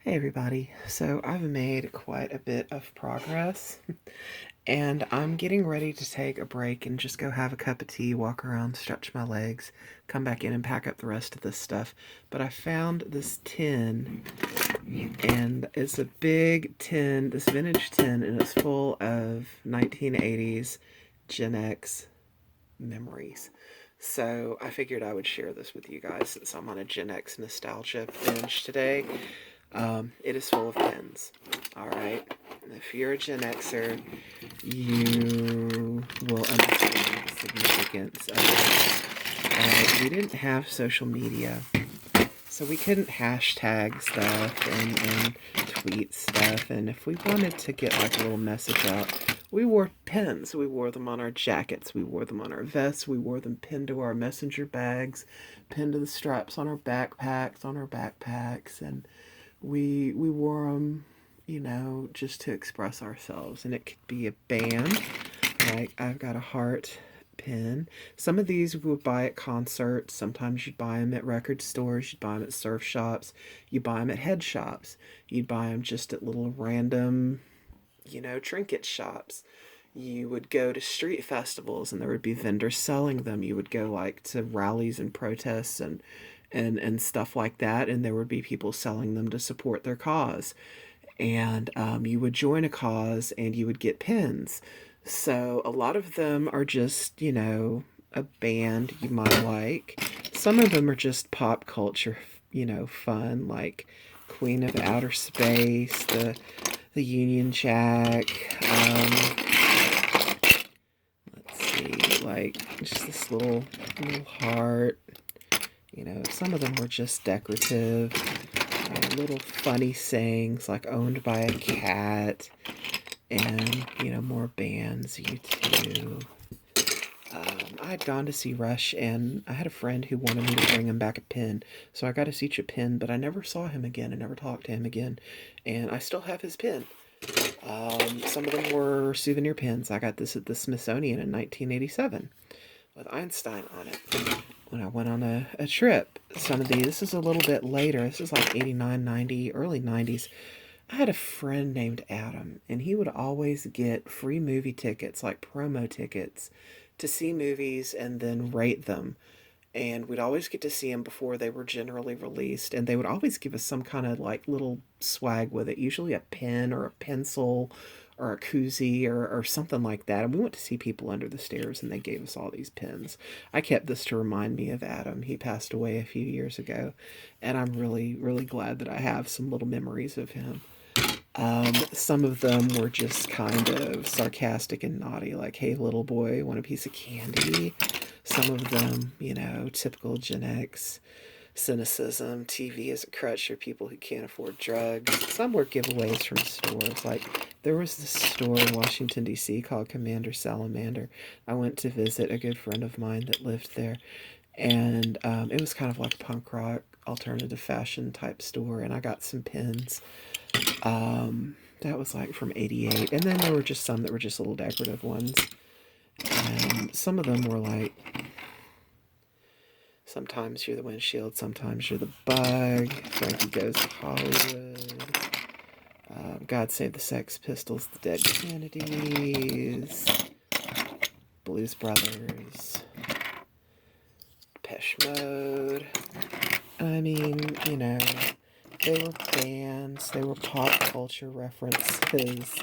Hey everybody, so I've made quite a bit of progress and I'm getting ready to take a break and just go have a cup of tea, walk around, stretch my legs, come back in and pack up the rest of this stuff. But I found this tin and it's a big tin, this vintage tin, and it's full of 1980s Gen X memories. So I figured I would share this with you guys since I'm on a Gen X nostalgia binge today. It is full of pins. All right. If you're a Gen Xer, you will understand the significance of this. We didn't have social media, so we couldn't hashtag stuff and tweet stuff. And if we wanted to get like a little message out, we wore pins. We wore them on our jackets. We wore them on our vests. We wore them pinned to our messenger bags, pinned to the straps on our backpacks, and we wore them, just to express ourselves. And it could be a band, like I've got a heart pin. Some of these we would buy at concerts. Sometimes you'd buy them at record stores. You'd buy them at surf shops. You buy them at head shops. You'd buy them just at little random, trinket shops. You would go to street festivals and there would be vendors selling them. You would go like to rallies and protests and stuff like that, and there would be people selling them to support their cause. And you would join a cause and you would get pins. So a lot of them are just, a band you might like. Some of them are just pop culture, fun, like Queen of Outer Space, the Union Jack. Let's see, like just this little heart. Some of them were just decorative, little funny sayings like owned by a cat, and, more bands, U2. I had gone to see Rush, and I had a friend who wanted me to bring him back a pin, so I got to each a pin, but I never saw him again. I never talked to him again, and I still have his pin. Some of them were souvenir pins. I got this at the Smithsonian in 1987 with Einstein on it when I went on a trip. Some of these, this is a little bit later. This is like 89, 90, early 90s. I had a friend named Adam, and he would always get free movie tickets, like promo tickets, to see movies and then rate them. And we'd always get to see them before they were generally released, and they would always give us some kind of like little swag with it, usually a pen or a pencil or a koozie or something like that. And we went to see People Under the Stairs, and they gave us all these pins. I kept this to remind me of Adam. He passed away a few years ago, and I'm really, really glad that I have some little memories of him. Some of them were just kind of sarcastic and naughty, like, hey, little boy, want a piece of candy? Some of them, typical Gen X cynicism, TV is a crutch for people who can't afford drugs. Some were giveaways from stores. Like, there was this store in Washington, D.C. called Commander Salamander. I went to visit a good friend of mine that lived there, and it was kind of like a punk rock, alternative fashion type store, and I got some pins. That was like from 88. And then there were just some that were just little decorative ones. And some of them were like, sometimes you're the windshield, sometimes you're the bug. Frankie Goes to Hollywood. God Save the Sex Pistols, the Dead Kennedys, Blues Brothers, Depeche Mode. I mean, they were bands, they were pop culture references,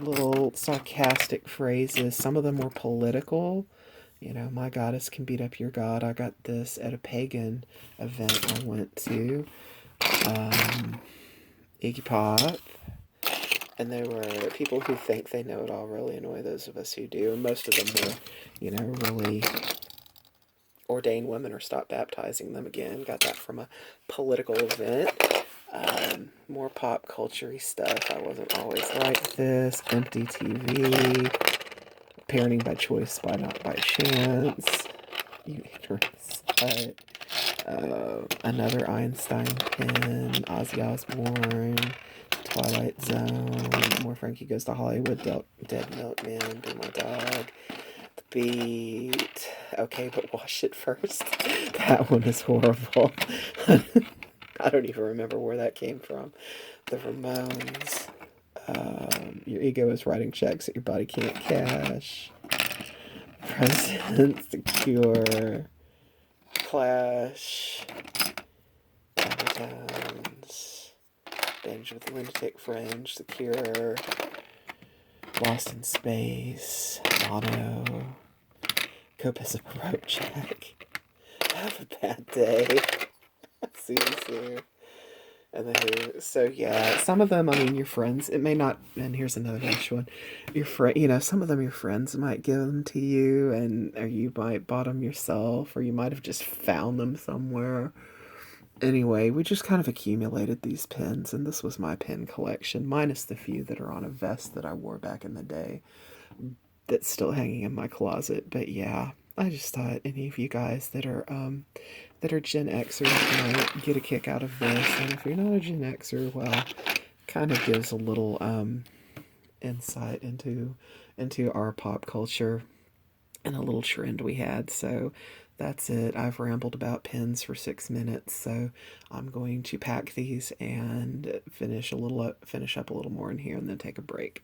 little sarcastic phrases. Some of them were political. My goddess can beat up your god. I got this at a pagan event I went to. Iggy Pop. And there were people who think they know it all really annoy those of us who do. And most of them were, really ordain women or stop baptizing them again. Got that from a political event. More pop culture stuff. I wasn't always like this. Empty TV. Parenting by choice, by not by chance. You ignorance. Another Einstein pin. Ozzy Osbourne. Twilight Zone. More Frankie Goes to Hollywood. Dead Milkman. Be My Dog. The Beat. Okay, but wash it first. That one is horrible. I don't even remember where that came from. The Ramones. Your ego is writing checks that your body can't cash. Presence, The Cure, Clash, Downs, Binge with Lunatic Fringe, The Cure, Lost in Space, Mono, Copas of Rope Jack, Have a Bad Day, Suzu, and the Who. So yeah, some of them, I mean, your friends, it may not, and here's another nice one. Your friend, some of them your friends might give them to you, and or you might bought them yourself, or you might have just found them somewhere. Anyway, we just kind of accumulated these pins, and this was my pin collection, minus the few that are on a vest that I wore back in the day that's still hanging in my closet. But yeah, I just thought any of you guys that are Gen Xers might get a kick out of this, and if you're not a Gen Xer, well, kind of gives a little insight into our pop culture and a little trend we had. So that's it. I've rambled about pins for 6 minutes, so I'm going to pack these and finish up a little more in here, and then take a break.